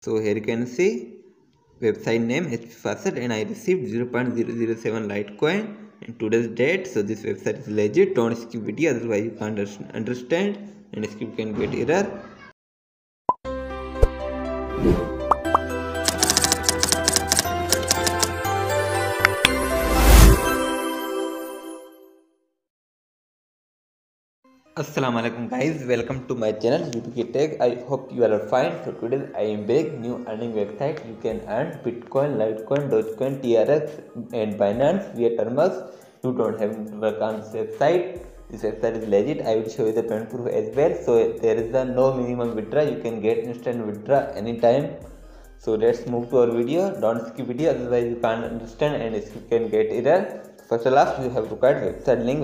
So here you can see website name HP Faucet, and I received 0.007 Litecoin in today's date. So this website is legit. Don't skip video, otherwise you can't understand, and skip can get error. Assalamu alaikum guys, welcome to my channel UPK Tech. I hope you are fine. So today I am back, new earning website. You can earn Bitcoin, Litecoin, Dogecoin, TRX and Binance via Termux. You don't have to work on this website. This website is legit. I will show you the payment proof as well. So there is no minimum withdraw. You can get instant withdraw anytime. So let's move to our video. Don't skip video, otherwise you can't understand and you can get error. First of all, you have required website link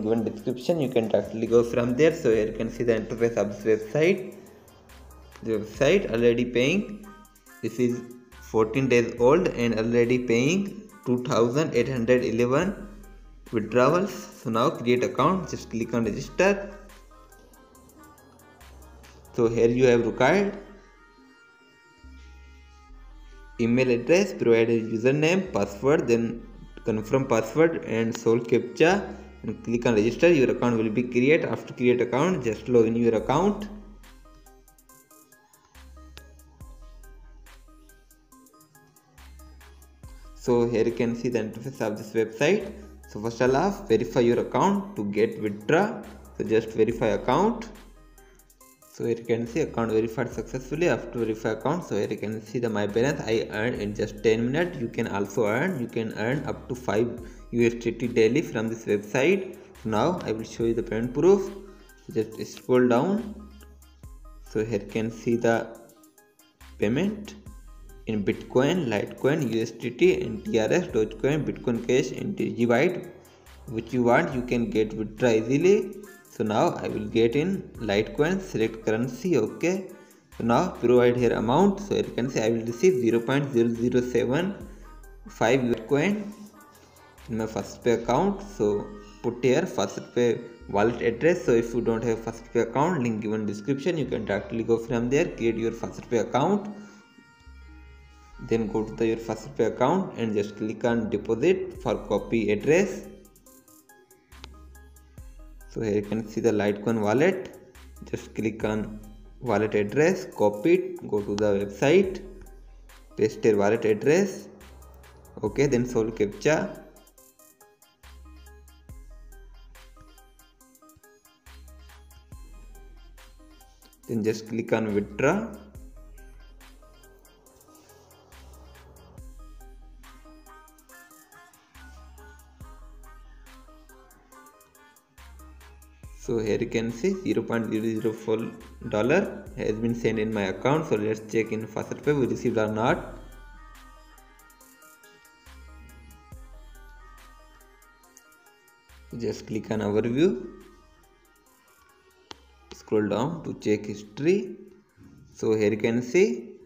given description. You can directly go from there. So here you can see the interface of this website. The website already paying. This is 14 days old and already paying 2,811 withdrawals. So now create account. Just click on register. So here you have required email address, provide a username, password, then confirm password and solve captcha and click on register. Your account will be created. After create account, just log in your account. So here you can see the interface of this website. So first of all, verify your account to get withdraw. So just verify account. So here you can see account verified successfully. After verify account, so here you can see the my balance I earned in just 10 minutes. You can also earn up to 5 USDT daily from this website. So now I will show you the payment proof. Just scroll down. So here you can see the payment in Bitcoin, Litecoin, USDT and TRX, Dogecoin, Bitcoin Cash and Digibyte. Which you want, you can get withdraw easily. So now I will get in Litecoin, select currency, okay. So now provide here amount. So here you can see I will receive 0.0075 Litecoin in my FastPay account. So put here FastPay wallet address. So if you don't have FastPay account, link given description, you can directly go from there, create your FastPay account. Then go to your FastPay account and just click on deposit for copy address. So here you can see the Litecoin wallet. Just click on wallet address, copy it, go to the website, paste your wallet address. Okay, then solve captcha. Then just click on withdraw. So here you can see $0.004 has been sent in my account. So let's check in FastPay we received or not. Just click on overview. Scroll down to check history. So here you can see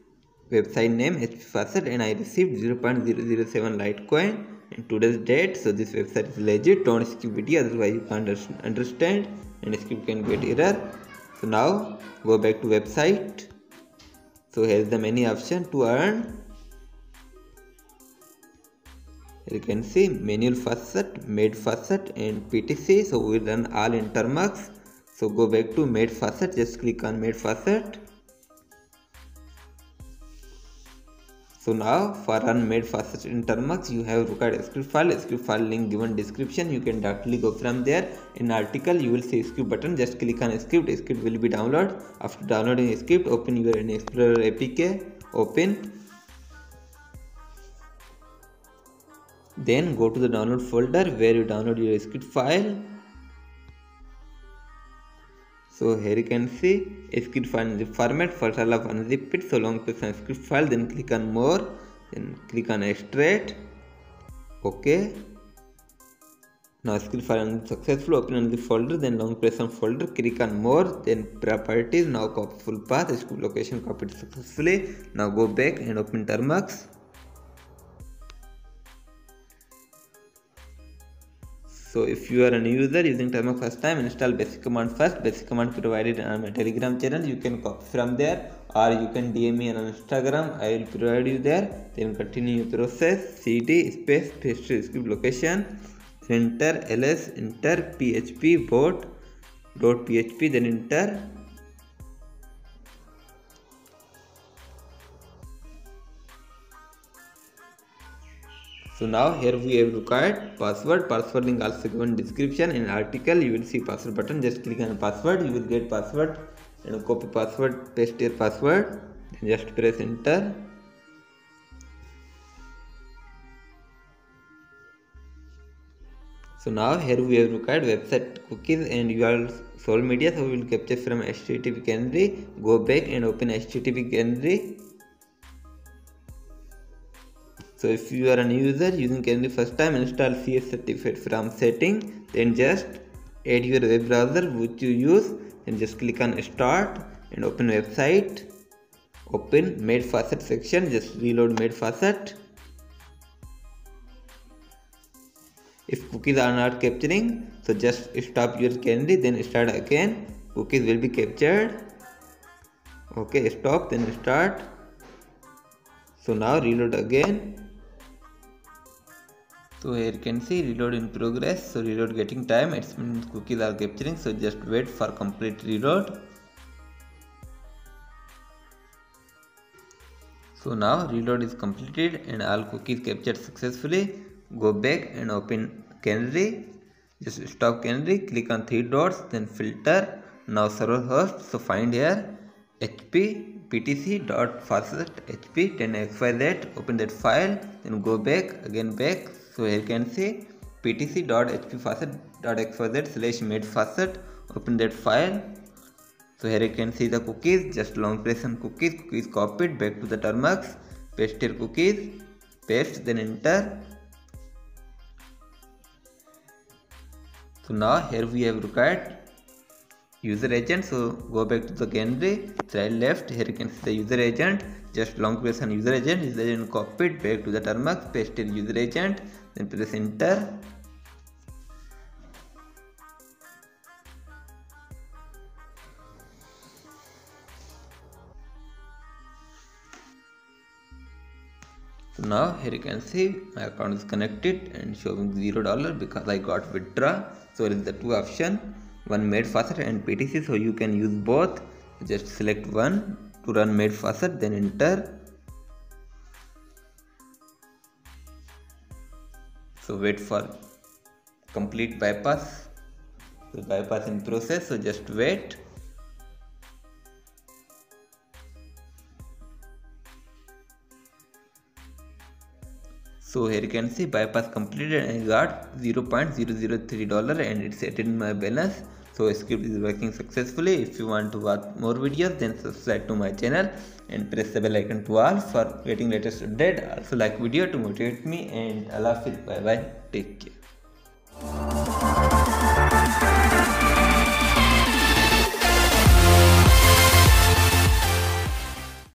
website name HP Faucet and I received 0.007 Litecoin in today's date. So this website is legit. Don't skip video, otherwise you can't understand and skip can get error. So now go back to website. So here is the many option to earn. Here you can see manual faucet, made faucet and PTC. So we run all in Termux. So go back to made faucet, just click on made faucet. So now for run made faucet in Termux, you have required a script file link given description. You can directly go from there. In article you will see script button, just click on script will be downloaded. After downloading script, open your Explorer APK, open. Then go to the download folder where you download your script file. So here you can see a script file in the format. First I'll unzip it. So long click on script file, then click on more, then click on extract. Okay. Now script file is successful. Open on the folder, then long press on folder, click on more, then properties. Now copy full path, script location copied successfully. Now go back and open Termux. So if you are a new user using Termux first time, install basic command first. Basic command provided on my Telegram channel. You can copy from there, or you can DM me on Instagram. I will provide you there. Then continue your process. cd space pastry script location. Enter ls, enter php bot.php, then enter. So now here we have required password. Password link also given description. In article you will see password button. Just click on password. You will get password and copy password, paste your password. Then just press enter. So now here we have required website cookies and URL social media. So we will capture from HTTP canary. Go back and open HTTP canary. So if you are a new user using Canary first time, install CS certificate from setting. Then just add your web browser which you use. Then just click on start and open website. Open made faucet section. Just reload made faucet. If cookies are not capturing, so just stop your Canary, then start again. Cookies will be captured. Okay, stop, then start. So now reload again. So here you can see reload in progress. So reload getting time. It means cookies are capturing. So just wait for complete reload. So now reload is completed and all cookies captured successfully. Go back and open Canary. Just stop Canary. Click on 3 dots. Then filter. Now server host. So find here HP ptc.faucet hp 10xyz. Open that file. Then go back again back. So here you can see ptc.hpfaucet.xyz/made faucet. Open that file. So here you can see the cookies. Just long press on cookies. Cookies copied back to the Termux. Paste your cookies. Paste, then enter. So now here we have required user agent. So go back to the Canary. Right left. Here you can see the user agent. Just long press on user agent. User agent copied back to the Termux. Paste your user agent. Then press enter. So now here you can see my account is connected and showing $0 because I got withdraw. So there is the two option, one made faucet and PTC. So you can use both. Just select one to run made faucet, then enter. So wait for complete bypass. So bypass in process. So just wait. So here you can see bypass completed and I got $0.003 and it's added in my balance. So script is working successfully. If you want to watch more videos, then subscribe to my channel and press the bell icon to all for getting latest update. Also like video to motivate me, and Allah Hafiz. Bye bye. Take care.